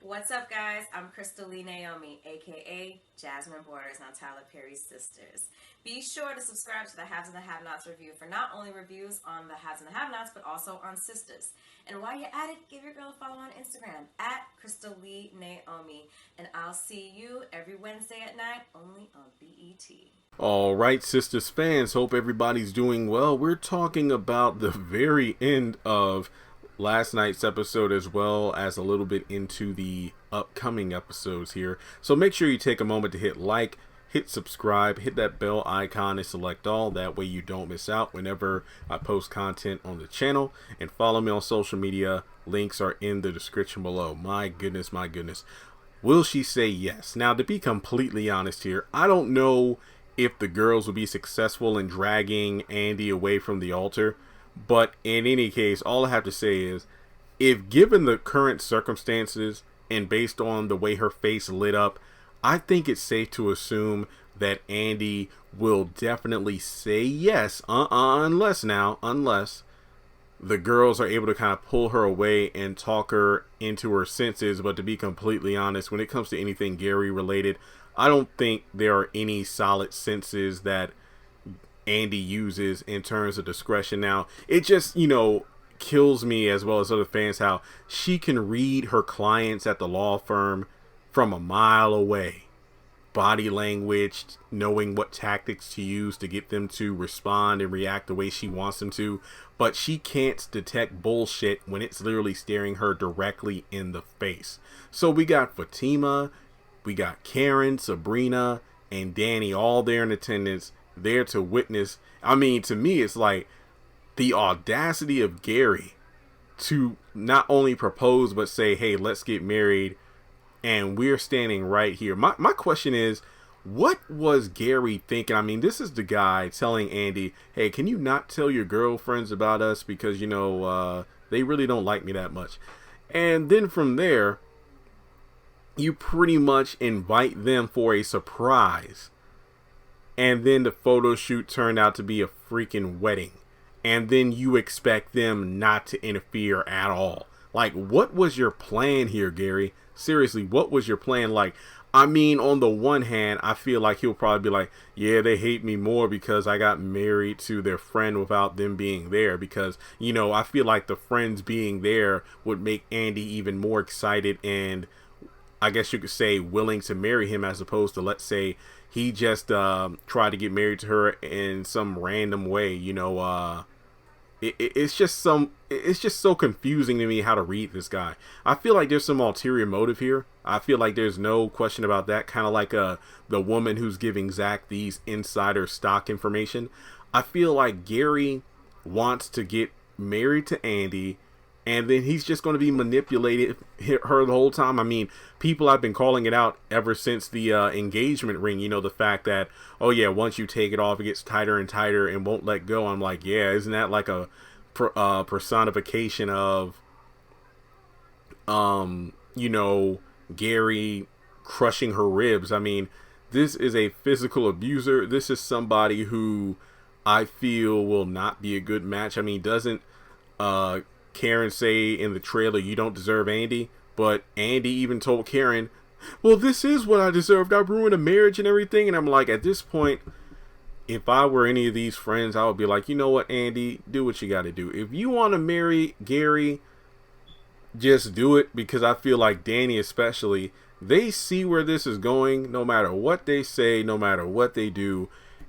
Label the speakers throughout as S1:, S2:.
S1: What's up, guys? I'm Crystal Lee Naomi, aka Jasmine Borders on Tyler Perry's Sisters. Be sure to subscribe to the Haves and the Have-Nots review for not only reviews on the Haves and the Have-Nots, but also on Sisters. And while you're at it, give your girl a follow on Instagram at Crystal Lee Naomi. And I'll see you every Wednesday at 9, only on BET.
S2: All right, Sisters fans, hope everybody's doing well. We're talking about the very end of last night's episode as well as a little bit into the upcoming episodes here. So make sure you take a moment to hit like, hit subscribe, hit that bell icon and select all. That way you don't miss out whenever I post content on the channel. And follow me on social media. Links are in the description below. My goodness, my goodness. Will she say yes? Now, to be completely honest here, I don't know if the girls will be successful in dragging Andi away from the altar. But in any case, all I have to say is, if given the current circumstances and based on the way her face lit up, I think it's safe to assume that Andi will definitely say yes, unless the girls are able to kind of pull her away and talk her into her senses. But to be completely honest, when it comes to anything Gary related, I don't think there are any solid senses that Andi uses in terms of discretion. Now, it just, kills me as well as other fans how she can read her clients at the law firm from a mile away. Body language, knowing what tactics to use to get them to respond and react the way she wants them to. But she can't detect bullshit when it's literally staring her directly in the face. So we got Fatima, we got Karen, Sabrina, and Danny all there in attendance, there to witness. I mean, to me, it's like the audacity of Gary to not only propose, but say, hey, let's get married. And we're standing right here. My question is, what was Gary thinking? I mean, this is the guy telling Andi, hey, can you not tell your girlfriends about us? Because, they really don't like me that much. And then from there, you pretty much invite them for a surprise. And then the photo shoot turned out to be a freaking wedding. And then you expect them not to interfere at all. Like, what was your plan here, Gary? Seriously, what was your plan? Like, I mean, on the one hand, I feel like he'll probably be like, yeah, they hate me more because I got married to their friend without them being there. Because, I feel like the friends being there would make Andi even more excited and, I guess you could say, willing to marry him, as opposed to, let's say, he just tried to get married to her in some random way. It's just so confusing to me how to read this guy. I feel like there's some ulterior motive here. I feel like there's no question about that. Kind of like the woman who's giving Zach these insider stock information. I feel like Gary wants to get married to Andi, and then he's just going to be manipulated her the whole time. I mean, people have been calling it out ever since the engagement ring. The fact that, oh yeah, once you take it off, it gets tighter and tighter and won't let go. I'm like, yeah, isn't that like a personification of, Gary crushing her ribs? I mean, this is a physical abuser. This is somebody who I feel will not be a good match. I mean, doesn't Karen say in the trailer, you don't deserve Andi? But Andi even told Karen, well, this is what I deserved. I ruined a marriage and everything. And I'm like, at this point, if I were any of these friends, I would be like, you know what, Andi, do what you got to do. If you want to marry Gary, just do it. Because I feel like Danny especially, they see where this is going. No matter what they say, no matter what they do,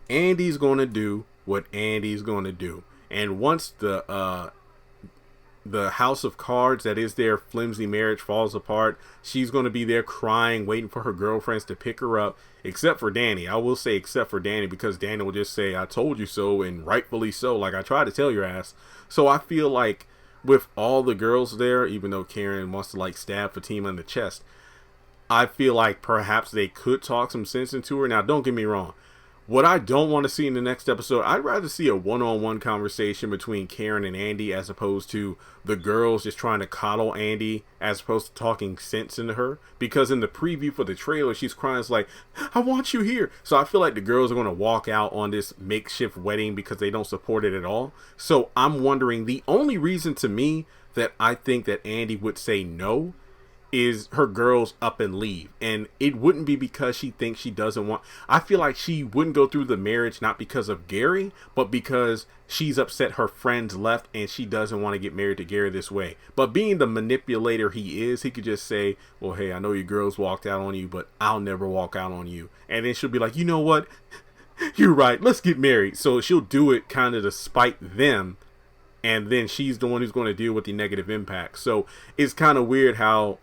S2: Andi's going to do what Andi's going to do. And once the house of cards that is their flimsy marriage falls apart, she's going to be there crying, waiting for her girlfriends to pick her up, except for Danny. I will say except for Danny, because Danny will just say, I told you so, and rightfully so, like I tried to tell your ass. So I feel like with all the girls there, even though Karen wants to like stab Fatima in the chest, I feel like perhaps they could talk some sense into her. Now, don't get me wrong. What I don't want to see in the next episode, I'd rather see a one-on-one conversation between Karen and Andi, as opposed to the girls just trying to coddle Andi, as opposed to talking sense into her. Because in the preview for the trailer, she's crying, it's like, I want you here. So I feel like the girls are going to walk out on this makeshift wedding because they don't support it at all. So I'm wondering, the only reason to me that I think that Andi would say no is her girls up and leave. And it wouldn't be because she thinks she doesn't want, I feel like she wouldn't go through the marriage not because of Gary, but because she's upset her friends left and she doesn't want to get married to Gary this way. But being the manipulator he is, he could just say, well, hey, I know your girls walked out on you, but I'll never walk out on you. And then she'll be like, you know what? You're right. Let's get married. So she'll do it kind of to spite them. And then she's the one who's going to deal with the negative impact. So it's kind of weird how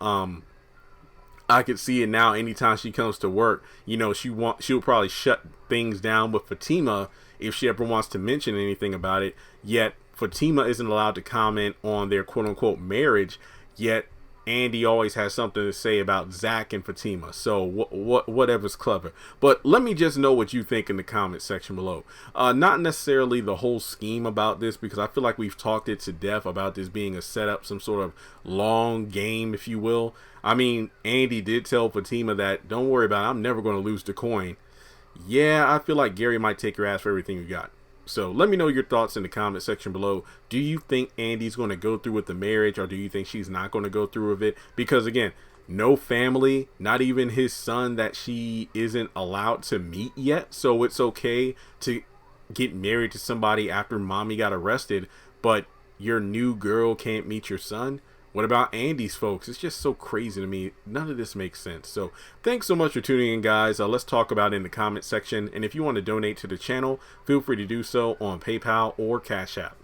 S2: I could see it now. Anytime she comes to work, you know, she'll probably shut things down with Fatima if she ever wants to mention anything about it. Yet Fatima isn't allowed to comment on their quote unquote marriage. Yet Andi always has something to say about Zach and Fatima. So whatever's clever. But let me just know what you think in the comment section below. Not necessarily the whole scheme about this, because I feel like we've talked it to death about this being a setup, some sort of long game, if you will. I mean, Andi did tell Fatima that, don't worry about it, I'm never going to lose the coin. Yeah, I feel like Gary might take your ass for everything you got. So let me know your thoughts in the comment section below. Do you think Andi's going to go through with the marriage, or do you think she's not going to go through with it? Because again, no family, not even his son that she isn't allowed to meet yet. So it's okay to get married to somebody after mommy got arrested, but your new girl can't meet your son. What about Andi's folks? It's just so crazy to me. None of this makes sense. So thanks so much for tuning in, guys. Let's talk about it in the comment section. And if you want to donate to the channel, feel free to do so on PayPal or Cash App.